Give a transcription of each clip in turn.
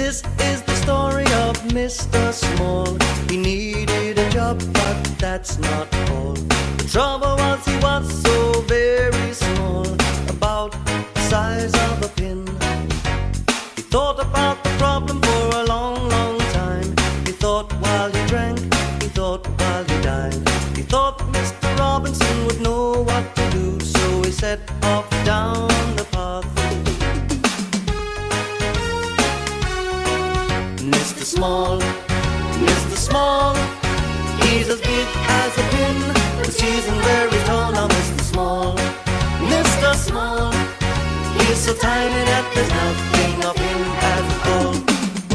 This is the story of Mr. Small. He needed a job, but that's not all. The trouble was he was so very small, about the size of a pin. He thought about the problem for a long, long time. He thought while he drank, he thought while he dined. He thought Mr. Robinson would know what to do, so he set off down the path. Mr. Small, Mr. Small, he's as big as a pin, but he's very tall now. Mr. Small, Mr. Small, he's so tiny that there's nothing of him at all.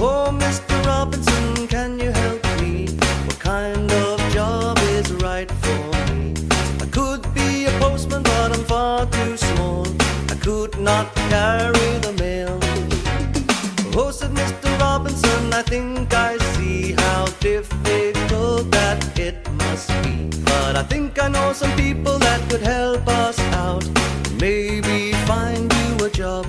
Oh, Mr. Robinson, can you help me? What kind of job is right for me? I could be a postman, but I'm far too small. I could not carry the mail. Oh, said Mr. Robinson, I think I see how difficult that it must be. But I think I know some people that could help us out, maybe find you a job.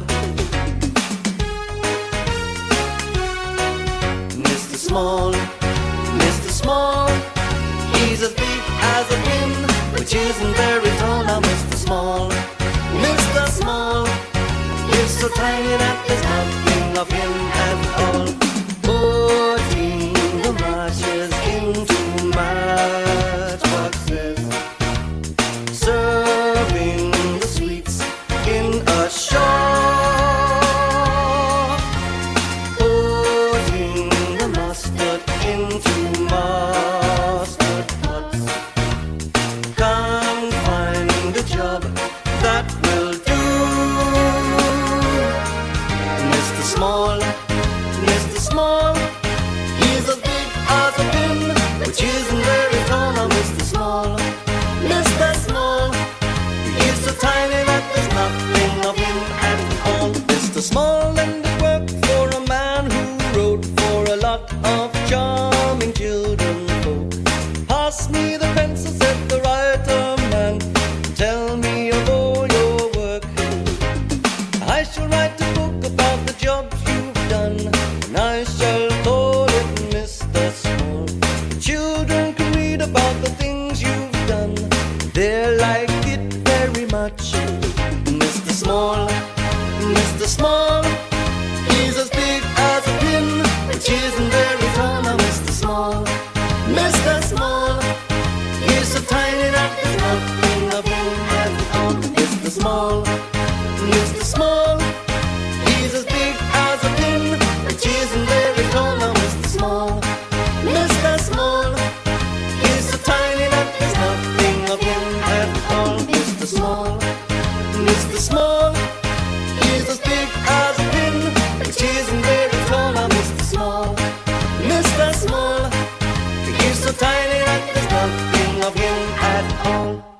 Mr. Small, Mr. Small, he's as big as a pin, which isn't very tall now. Mr. Small, Mr. Small, he's so tiny that there's nothing of him at all. Putting the matches into matchboxes, serving the sweets in a shop, putting the mustard into mustard pots. Can't find a job that will do. Mr. Small, Mr. Small, he's as big as a pin, which isn't very tall now. Mr. Small, Mr. Small, he's so tiny that there's nothing of him at all. Mr. Small ended work for a man who wrote for a lot of charming children folk. Pass me the pencil, said the writer man, tell me of all your work. I shall write a book about the jobs you've done, and I shall call it Mr. Small. Children can read about the things you've done, they'll like it very much. Mr. Small, Mr. Small, he's as big as a pin, which isn't very tall now. Mr. Small, Mr. Small, he's so tiny that there's nothing of him at all. Mr. Small, Mr. Small, he's as big as a pin, which isn't very tall now. Mr. Small, Mr. Small, he's so tiny that there's nothing of him at all. Mr. Small, Mr. Small, he's as big as a pin, which isn't very tall now. Mr. Small, Mr. Small, he's so tiny that there's nothing of him at all.